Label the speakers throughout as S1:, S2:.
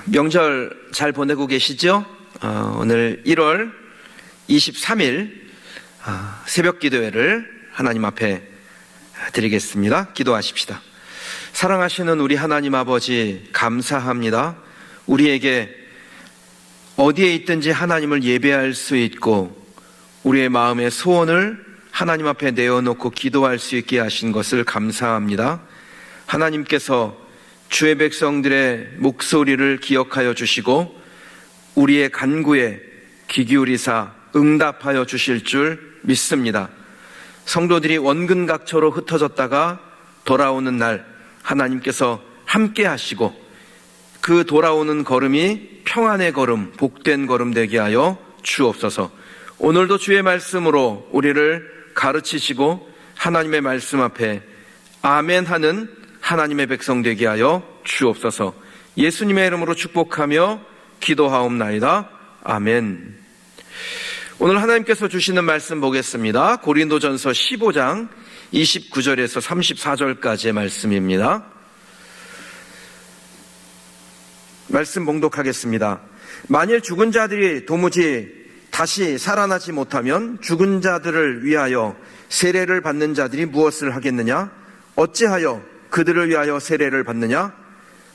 S1: 명절 잘 보내고 계시죠? 오늘 1월 23일 새벽 기도회를 하나님 앞에 드리겠습니다. 기도하십시다. 사랑하시는 우리 하나님 아버지, 감사합니다. 우리에게 어디에 있든지 하나님을 예배할 수 있고 우리의 마음의 소원을 하나님 앞에 내어놓고 기도할 수 있게 하신 것을 감사합니다. 하나님께서 주의 백성들의 목소리를 기억하여 주시고 우리의 간구에 귀 기울이사 응답하여 주실 줄 믿습니다. 성도들이 원근각처로 흩어졌다가 돌아오는 날 하나님께서 함께 하시고 그 돌아오는 걸음이 평안의 걸음, 복된 걸음 되게 하여 주옵소서. 오늘도 주의 말씀으로 우리를 가르치시고 하나님의 말씀 앞에 아멘 하는 하나님의 백성 되게 하여 주옵소서. 예수님의 이름으로 축복하며 기도하옵나이다. 아멘. 오늘 하나님께서 주시는 말씀 보겠습니다. 고린도전서 15장 29절에서 34절까지의 말씀입니다. 말씀 봉독하겠습니다. 만일 죽은 자들이 도무지 다시 살아나지 못하면 죽은 자들을 위하여 세례를 받는 자들이 무엇을 하겠느냐? 어찌하여 그들을 위하여 세례를 받느냐?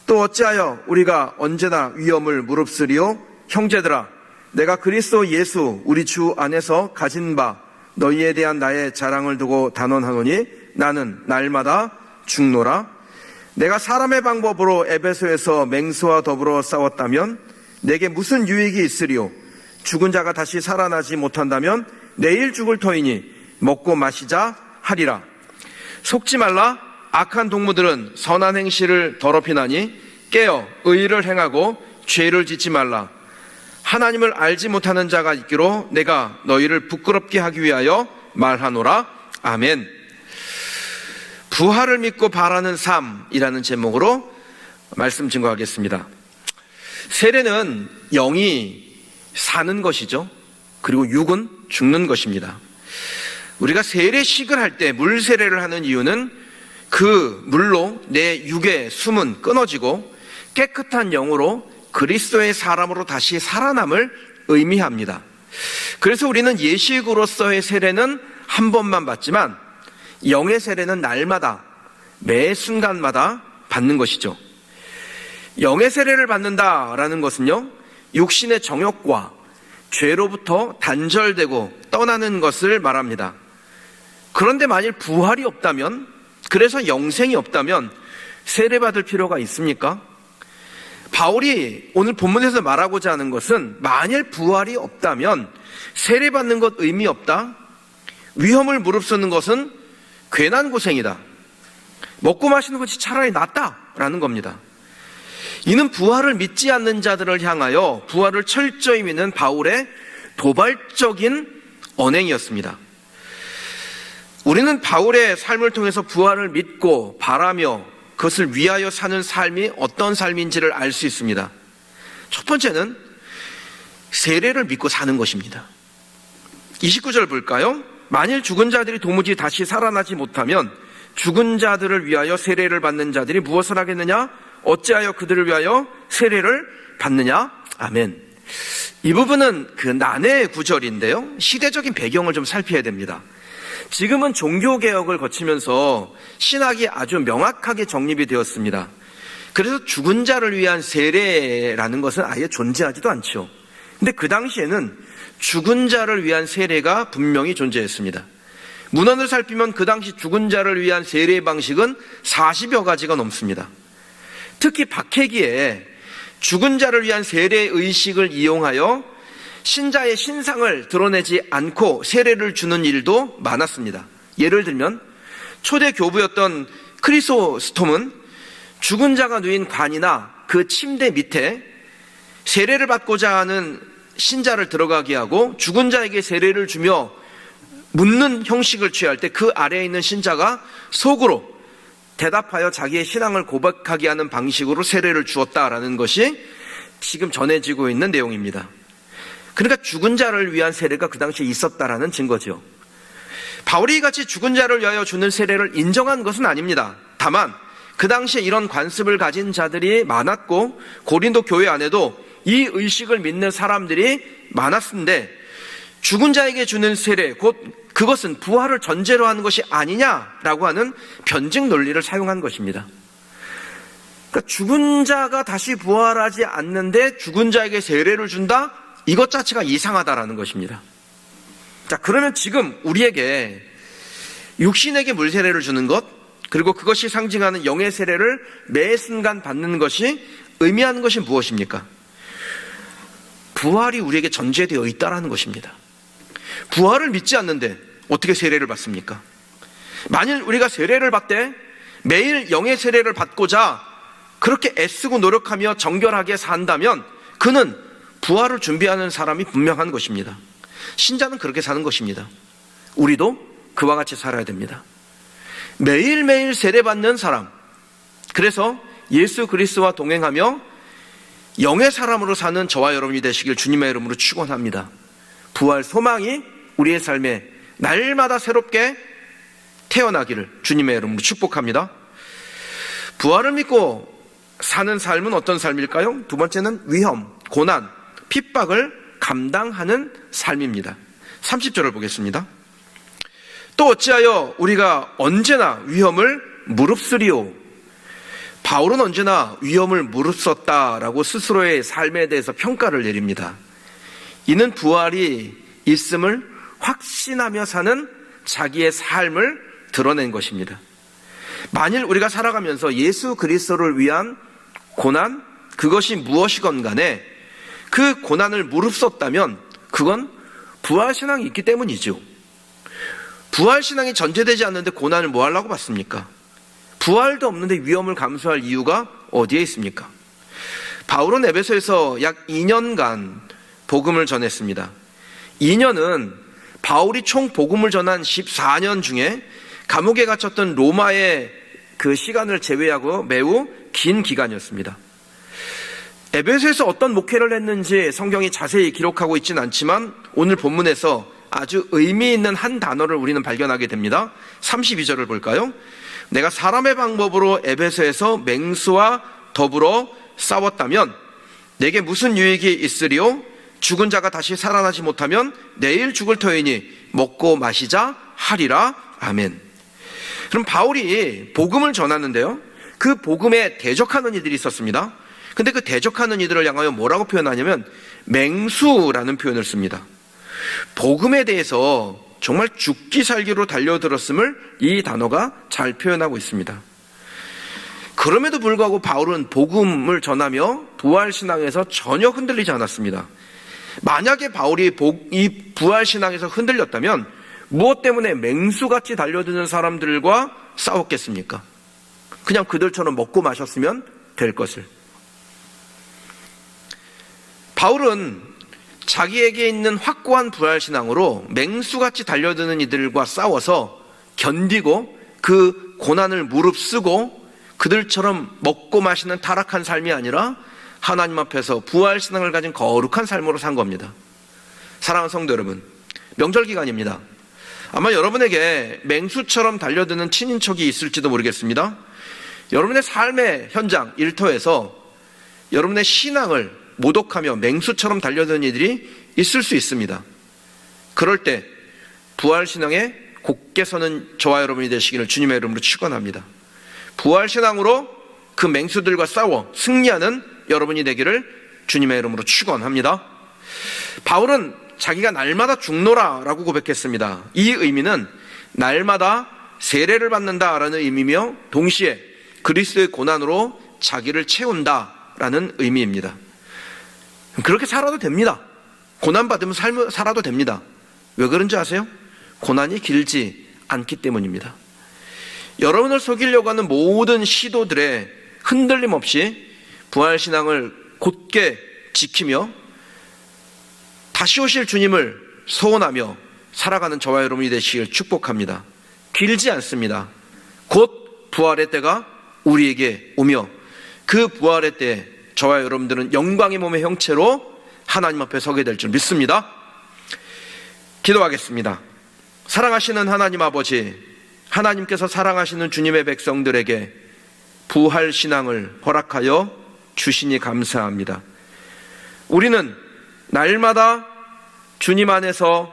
S1: 또 어찌하여 우리가 언제나 위험을 무릅쓰리요? 형제들아, 내가 그리스도 예수 우리 주 안에서 가진 바 너희에 대한 나의 자랑을 두고 단언하노니 나는 날마다 죽노라. 내가 사람의 방법으로 에베소에서 맹수와 더불어 싸웠다면 내게 무슨 유익이 있으리요? 죽은 자가 다시 살아나지 못한다면 내일 죽을 터이니 먹고 마시자 하리라. 속지 말라. 악한 동무들은 선한 행실을 더럽히나니 깨어 의를 행하고 죄를 짓지 말라. 하나님을 알지 못하는 자가 있기로 내가 너희를 부끄럽게 하기 위하여 말하노라. 아멘. 부활을 믿고 바라는 삶이라는 제목으로 말씀 증거하겠습니다. 세례는 영이 사는 것이죠. 그리고 육은 죽는 것입니다. 우리가 세례식을 할 때 물 세례를 하는 이유는 그 물로 내 육의 숨은 끊어지고 깨끗한 영으로 그리스도의 사람으로 다시 살아남을 의미합니다. 그래서 우리는 예식으로서의 세례는 한 번만 받지만 영의 세례는 날마다 매 순간마다 받는 것이죠. 영의 세례를 받는다라는 것은요, 육신의 정욕과 죄로부터 단절되고 떠나는 것을 말합니다. 그런데 만일 부활이 없다면, 그래서 영생이 없다면 세례받을 필요가 있습니까? 바울이 오늘 본문에서 말하고자 하는 것은 만일 부활이 없다면 세례받는 것 의미 없다? 위험을 무릅쓰는 것은 괜한 고생이다. 먹고 마시는 것이 차라리 낫다라는 겁니다. 이는 부활을 믿지 않는 자들을 향하여 부활을 철저히 믿는 바울의 도발적인 언행이었습니다. 우리는 바울의 삶을 통해서 부활을 믿고 바라며 그것을 위하여 사는 삶이 어떤 삶인지를 알 수 있습니다. 첫 번째는 세례를 믿고 사는 것입니다. 29절 볼까요? 만일 죽은 자들이 도무지 다시 살아나지 못하면 죽은 자들을 위하여 세례를 받는 자들이 무엇을 하겠느냐? 어찌하여 그들을 위하여 세례를 받느냐? 아멘. 이 부분은 그 난해의 구절인데요, 시대적인 배경을 좀 살펴야 됩니다. 지금은 종교개혁을 거치면서 신학이 아주 명확하게 정립이 되었습니다. 그래서 죽은 자를 위한 세례라는 것은 아예 존재하지도 않죠. 근데 그 당시에는 죽은 자를 위한 세례가 분명히 존재했습니다. 문헌을 살피면 그 당시 죽은 자를 위한 세례 방식은 40여 가지가 넘습니다. 특히 박해기에 죽은 자를 위한 세례 의식을 이용하여 신자의 신상을 드러내지 않고 세례를 주는 일도 많았습니다. 예를 들면 초대 교부였던 크리소스톰은 죽은 자가 누인 관이나 그 침대 밑에 세례를 받고자 하는 신자를 들어가게 하고 죽은 자에게 세례를 주며 묻는 형식을 취할 때 그 아래에 있는 신자가 속으로 대답하여 자기의 신앙을 고백하게 하는 방식으로 세례를 주었다라는 것이 지금 전해지고 있는 내용입니다. 그러니까 죽은 자를 위한 세례가 그 당시에 있었다라는 증거죠. 바울이 같이 죽은 자를 위하여 주는 세례를 인정한 것은 아닙니다. 다만 그 당시에 이런 관습을 가진 자들이 많았고 고린도 교회 안에도 이 의식을 믿는 사람들이 많았는데 죽은 자에게 주는 세례, 곧 그것은 부활을 전제로 하는 것이 아니냐라고 하는 변증 논리를 사용한 것입니다. 그러니까 죽은 자가 다시 부활하지 않는데 죽은 자에게 세례를 준다? 이것 자체가 이상하다라는 것입니다. 자, 그러면 지금 우리에게 육신에게 물 세례를 주는 것, 그리고 그것이 상징하는 영의 세례를 매 순간 받는 것이 의미하는 것이 무엇입니까? 부활이 우리에게 전제되어 있다라는 것입니다. 부활을 믿지 않는데 어떻게 세례를 받습니까? 만일 우리가 세례를 받되 매일 영의 세례를 받고자 그렇게 애쓰고 노력하며 정결하게 산다면 그는 부활을 준비하는 사람이 분명한 것입니다. 신자는 그렇게 사는 것입니다. 우리도 그와 같이 살아야 됩니다. 매일매일 세례받는 사람, 그래서 예수 그리스도와 동행하며 영의 사람으로 사는 저와 여러분이 되시길 주님의 이름으로 축원합니다. 부활 소망이 우리의 삶에 날마다 새롭게 태어나기를 주님의 이름으로 축복합니다. 부활을 믿고 사는 삶은 어떤 삶일까요? 두 번째는 위험, 고난, 핍박을 감당하는 삶입니다. 30절을 보겠습니다. 또 어찌하여 우리가 언제나 위험을 무릅쓰리오. 바울은 언제나 위험을 무릅썼다라고 스스로의 삶에 대해서 평가를 내립니다. 이는 부활이 있음을 확신하며 사는 자기의 삶을 드러낸 것입니다. 만일 우리가 살아가면서 예수 그리스도를 위한 고난, 그것이 무엇이건 간에 그 고난을 무릅썼다면 그건 부활신앙이 있기 때문이죠. 부활신앙이 전제되지 않는데 고난을 뭐 하려고 받습니까? 부활도 없는데 위험을 감수할 이유가 어디에 있습니까? 바울은 에베소에서 약 2년간 복음을 전했습니다. 2년은 바울이 총 복음을 전한 14년 중에 감옥에 갇혔던 로마의 그 시간을 제외하고 매우 긴 기간이었습니다. 에베소에서 어떤 목회를 했는지 성경이 자세히 기록하고 있지는 않지만 오늘 본문에서 아주 의미 있는 한 단어를 우리는 발견하게 됩니다. 32절을 볼까요? 내가 사람의 방법으로 에베소에서 맹수와 더불어 싸웠다면 내게 무슨 유익이 있으리요? 죽은 자가 다시 살아나지 못하면 내일 죽을 터이니 먹고 마시자 하리라. 아멘. 그럼 바울이 복음을 전하는데요, 그 복음에 대적하는 이들이 있었습니다. 근데 그 대적하는 이들을 향하여 뭐라고 표현하냐면 맹수라는 표현을 씁니다. 복음에 대해서 정말 죽기 살기로 달려들었음을 이 단어가 잘 표현하고 있습니다. 그럼에도 불구하고 바울은 복음을 전하며 부활신앙에서 전혀 흔들리지 않았습니다. 만약에 바울이 이 부활신앙에서 흔들렸다면 무엇 때문에 맹수같이 달려드는 사람들과 싸웠겠습니까? 그냥 그들처럼 먹고 마셨으면 될 것을. 바울은 자기에게 있는 확고한 부활신앙으로 맹수같이 달려드는 이들과 싸워서 견디고 그 고난을 무릅쓰고 그들처럼 먹고 마시는 타락한 삶이 아니라 하나님 앞에서 부활신앙을 가진 거룩한 삶으로 산 겁니다. 사랑하는 성도 여러분, 명절 기간입니다. 아마 여러분에게 맹수처럼 달려드는 친인척이 있을지도 모르겠습니다. 여러분의 삶의 현장, 일터에서 여러분의 신앙을 모독하며 맹수처럼 달려드는 이들이 있을 수 있습니다. 그럴 때 부활신앙에 굳게 서는 저와 여러분이 되시기를 주님의 이름으로 축원합니다. 부활신앙으로 그 맹수들과 싸워 승리하는 여러분이 되기를 주님의 이름으로 축원합니다. 바울은 자기가 날마다 죽노라라고 고백했습니다. 이 의미는 날마다 세례를 받는다라는 의미며 동시에 그리스도의 고난으로 자기를 채운다라는 의미입니다. 그렇게 살아도 됩니다. 고난받으면 살아도 됩니다. 왜 그런지 아세요? 고난이 길지 않기 때문입니다. 여러분을 속이려고 하는 모든 시도들에 흔들림 없이 부활신앙을 곧게 지키며 다시 오실 주님을 소원하며 살아가는 저와 여러분이 되시길 축복합니다. 길지 않습니다. 곧 부활의 때가 우리에게 오며 그 부활의 때에 저와 여러분들은 영광의 몸의 형체로 하나님 앞에 서게 될 줄 믿습니다. 기도하겠습니다. 사랑하시는 하나님 아버지, 하나님께서 사랑하시는 주님의 백성들에게 부활 신앙을 허락하여 주시니 감사합니다. 우리는 날마다 주님 안에서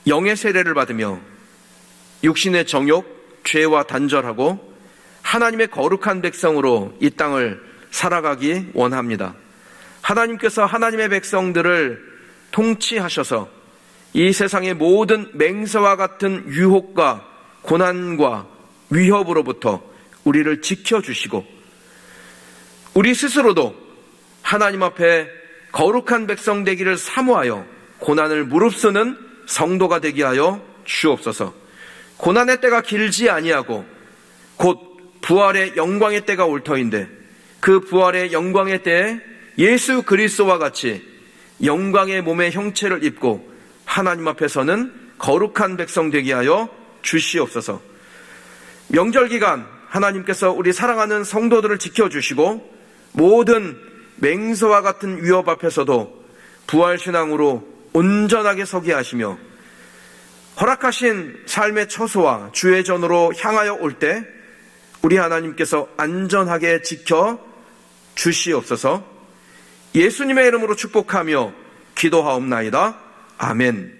S1: 영의 세례를 받으며 육신의 정욕, 죄와 단절하고 하나님의 거룩한 백성으로 이 땅을 살아가기 원합니다. 하나님께서 하나님의 백성들을 통치하셔서 이 세상의 모든 맹세와 같은 유혹과 고난과 위협으로부터 우리를 지켜주시고 우리 스스로도 하나님 앞에 거룩한 백성 되기를 사모하여 고난을 무릅쓰는 성도가 되게 하여 주옵소서. 고난의 때가 길지 아니하고 곧 부활의 영광의 때가 올 터인데 그 부활의 영광의 때에 예수 그리스도와 같이 영광의 몸의 형체를 입고 하나님 앞에서는 거룩한 백성 되게 하여 주시옵소서. 명절 기간 하나님께서 우리 사랑하는 성도들을 지켜주시고 모든 맹세와 같은 위협 앞에서도 부활신앙으로 온전하게 서게 하시며 허락하신 삶의 처소와 주의 전으로 향하여 올 때 우리 하나님께서 안전하게 지켜 주시옵소서. 예수님의 이름으로 축복하며 기도하옵나이다. 아멘.